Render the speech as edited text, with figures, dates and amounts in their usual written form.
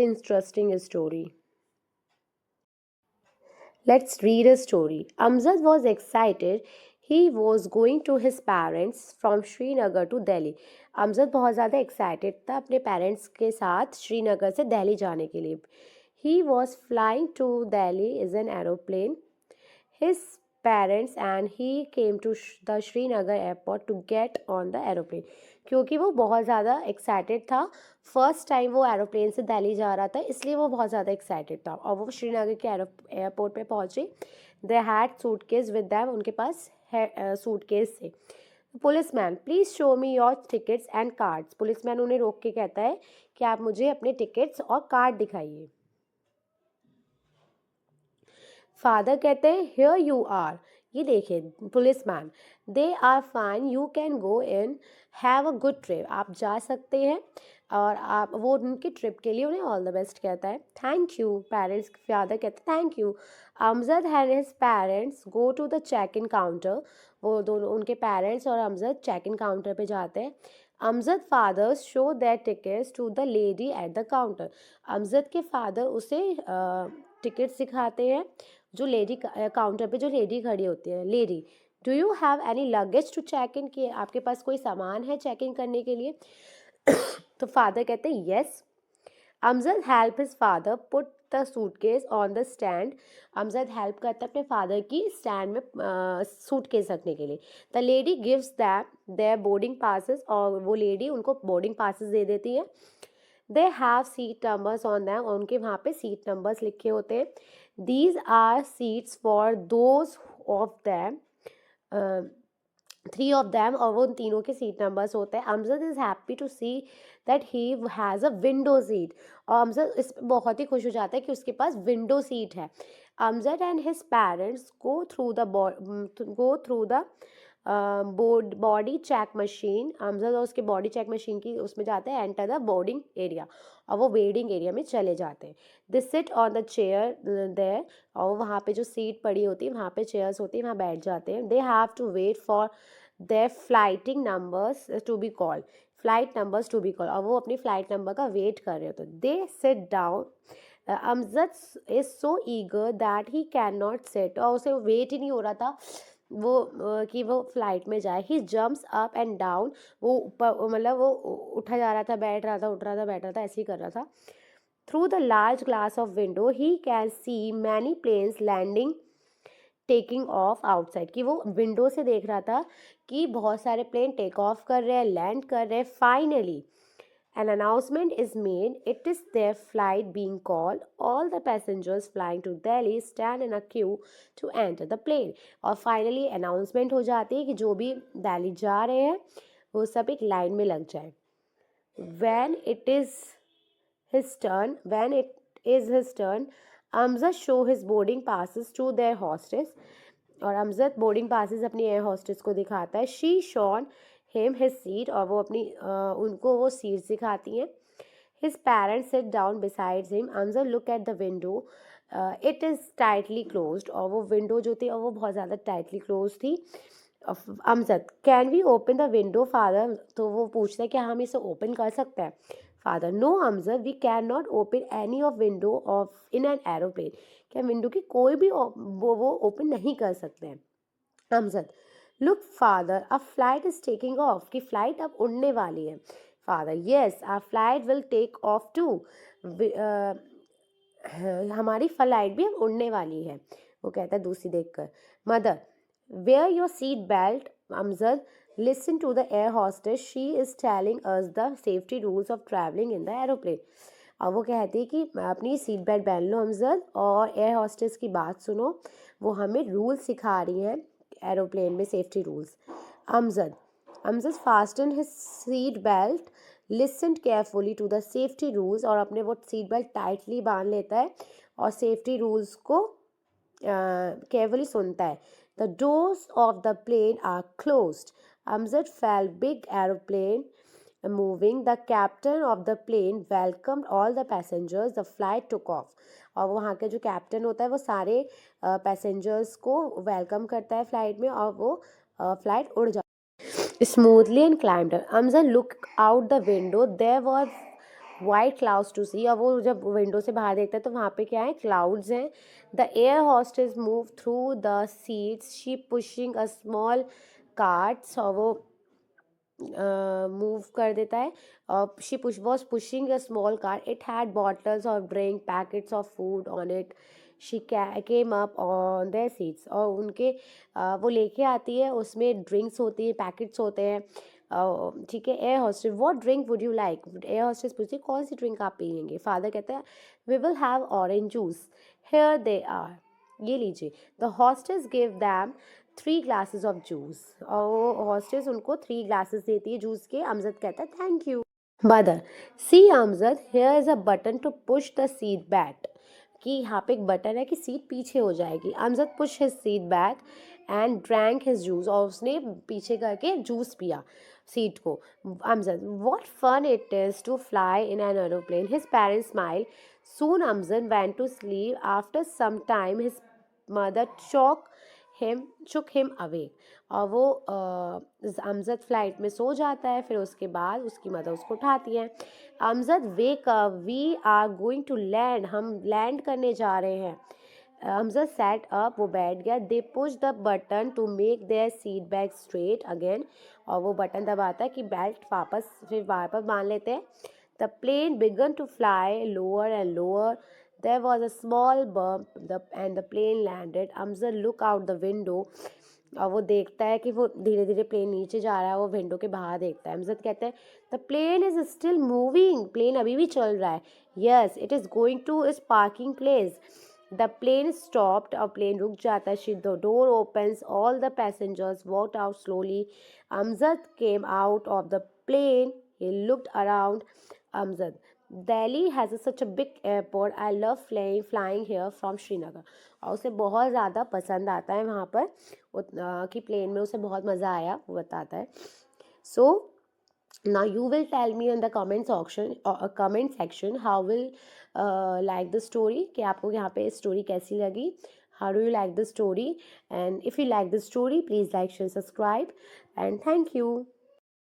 Interesting story. Let's read a story. Amjad was excited. He was going to his parents from Srinagar to Delhi. Amjad बहुत ज़्यादा excited था अपने parents के साथ श्रीनगर से दिल्ली जाने के लिए. He was flying to Delhi in an aeroplane. His parents and he came to the Srinagar airport to get on the aeroplane. क्योंकि वो बहुत ज़्यादा एक्साइटेड था. फर्स्ट टाइम वो एरोप्लेन से दिल्ली जा रहा था, इसलिए वो बहुत ज़्यादा एक्साइटेड था. और वो श्रीनगर के एयरपोर्ट पे पहुंचे. They had suitcase with them. उनके पास सूटकेस थे. Policeman please show me your tickets and cards. Policeman उन्हें रोक के कहता है कि आप मुझे अपने टिकट्स और कार्ड दिखाइए. फादर कहते हैं हियर यू आर. ये देखिए policeman. They are fine, you can go in, have a good trip. आप जा सकते हैं. और आप वो उनकी ट्रिप के लिए उन्हें ऑल द बेस्ट कहता है. Thank you. पेरेंट्स फादर कहते हैं thank you. Amjad and his parents go to the check in counter. वो दोनों उनके पेरेंट्स और अमजद चेक इन काउंटर पे जाते हैं. Amjad fathers show their tickets to the lady at the counter. Amjad के फादर उसे टिकट्स दिखाते हैं जो लेडी काउंटर पे जो लेडी खड़ी होती है. Lady, do you have any luggage to check in. कि आपके पास कोई सामान है चेक इन करने के लिए. तो फादर कहते हैं yes. Amjad help his father put the suitcase on the stand. Amjad help करता है अपने फादर की स्टैंड में सूटकेस रखने के लिए. The lady gives them their boarding passes. और वो लेडी उनको बोर्डिंग पासेस दे देती है. They have seat numbers on them. और उनके वहाँ पे सीट नंबर्स लिखे होते हैं. These are seats for those of them, 3 of them. और वो उन तीनों के सीट नंबर्स होते हैं. Amjad is happy to see that he has a window seat. और अमजद इस पर बहुत ही खुश हो जाता है कि उसके पास विंडो सीट है. Amjad and his parents go through the body check machine. Amjad और उसके बॉडी चेक मशीन की उसमें जाते हैं. Enter the boarding area. और वो वेटिंग एरिया में चले जाते हैं. They sit on the chair there. और वहाँ पे जो सीट पड़ी होती है वहाँ पे चेयर्स होती है, वहाँ बैठ जाते हैं. They have to wait for their flighting numbers to be called. Flight numbers to be called. और वो अपनी फ्लाइट नंबर का वेट कर रहे होते. They sit down. Amjad is so eager that he can not sit. और उसे वेट ही नहीं हो रहा था वो कि वो फ्लाइट में जाए. He jumps up and down. वो ऊपर मतलब वो उठा जा रहा था, बैठ रहा था, उठ रहा था, बैठ रहा था, ऐसे ही कर रहा था. Through the large glass of window he can see many planes landing taking off outside. कि वो विंडो से देख रहा था कि बहुत सारे प्लेन टेक ऑफ कर रहे हैं, लैंड कर रहे हैं. Finally an announcement is made. It is their flight being called. All the passengers flying to Delhi stand in a queue to enter the plane. और फाइनली अनाउंसमेंट हो जाती है कि जो भी दिल्ली जा रहे हैं वो सब एक लाइन में लग जाए. When it is his turn, Amjad show his boarding passes to their hostess. और अमजद बोर्डिंग पासेस अपनी एयर हॉस्टेस को दिखाता है. She shown him his seat. और वो अपनी उनको वो सीट दिखाती हैं. His parents sit down besides him. Amjad look at the window. It is tightly closed. और वो विंडो जो थी और वो बहुत ज़्यादा टाइटली क्लोज थी. Amjad can we open the window father. तो वो पूछता है कि हम इसे ओपन कर सकते हैं. Father no Amjad we can not open any of window of in an aeroplane. क्या विंडो की कोई भी वो ओपन नहीं कर सकते हैं. Amjad look father a flight is taking off. कि फ्लाइट अब उड़ने वाली है. Father yes our flight will take off too. हमारी फ्लाइट भी अब उड़ने वाली है. वो कहता है दूसरी देखकर. Mother wear your seat belt. Amjad listen to the air hostess she is telling us the safety rules of travelling in the aeroplane. और वो कहती है कि अपनी सीट बेल्ट पहन लो अमजद और एयर हॉस्टेस की बात सुनो. वो हमें रूल्स सिखा रही हैं एरोप्लेन में, safety rules. Amjad fasten his seat belt, listen carefully to the safety rules. और अपने वो सीट बेल्ट टाइटली बांध लेता है और सेफ्टी रूल्स को केयरफुली सुनता है. The doors of the plane are closed. Amjad felt big aeroplane moving. The captain of the plane welcomed all the passengers. The flight took off. और वहाँ के जो कैप्टन होता है वो सारे पैसेंजर्स को वेलकम करता है फ्लाइट में और वो फ्लाइट उड़ जाती है. Smoothly and climbed. Amjad look out the window. There was white clouds to see, और वो जब विंडो से बाहर देखता है तो वहाँ पे क्या है, क्लाउड्स हैं. The air hostess move through the seats, she pushing a small carts, और वो मूव कर देता है. She push was pushing a small car, it had bottles of drink, packets of food on it. She came up on their seats, और उनके वो लेके आती है, उसमें ड्रिंक्स होती है, पैकेट्स होते हैं. ठीक है. Air hostess, what drink would you like, air hostess पूछती है कौन सी ड्रिंक आप पियेंगे. फादर कहता है we will have orange juice, here they are, ये लीजिए. The hostess give them 3 glasses of juice, और वो हॉस्टेस उनको 3 ग्लासेस देती है जूस के. अमजद कहता है thank you. Mother, see Amjad, here is a button to push the seat back, कि यहाँ पे एक बटन है कि सीट पीछे हो जाएगी. Amjad push his seat back and drank his juice, और उसने पीछे करके जूस पिया सीट को. Amjad, what fun it is to fly in an aeroplane, his parents smile. Soon Amjad went to sleep, after some time his mother shook him awake, और वो Amjad flight में सो जाता है. फिर उसके बाद उसकी मदर उसको उठाती है. Amjad wake up, we are going to land, हम लैंड करने जा रहे हैं. अमजद सैट अप, वो बैठ गया. They push the button to make their seat back straight again, और वो बटन दबाता है कि बेल्ट फिर वापस बांध लेते हैं. The plane began to fly lower and lower. There was a small bump and the plane landed. Amjad look out the window, और वो देखता है कि वो धीरे धीरे प्लेन नीचे जा रहा है. वो विंडो के बाहर देखता है. अमजद कहते हैं the plane is still moving, plane अभी भी चल रहा है. Yes, it is going to is parking place. The plane stopped, और प्लेन रुक जाता है. The door opens, all the passengers walked out slowly. Amjad came out of the plane, he looked around. Amjad, Delhi has such a big airport. I love flying here from Srinagar. और उसे बहुत ज़्यादा पसंद आता है वहाँ पर कि प्लेन में उसे बहुत मज़ा आया, वो बताता है. So now you will tell me in the comment section how will like the story, कि आपको यहाँ पे स्टोरी कैसी लगी. How do you like the story? And if you like the story, please like, share, subscribe, and thank you.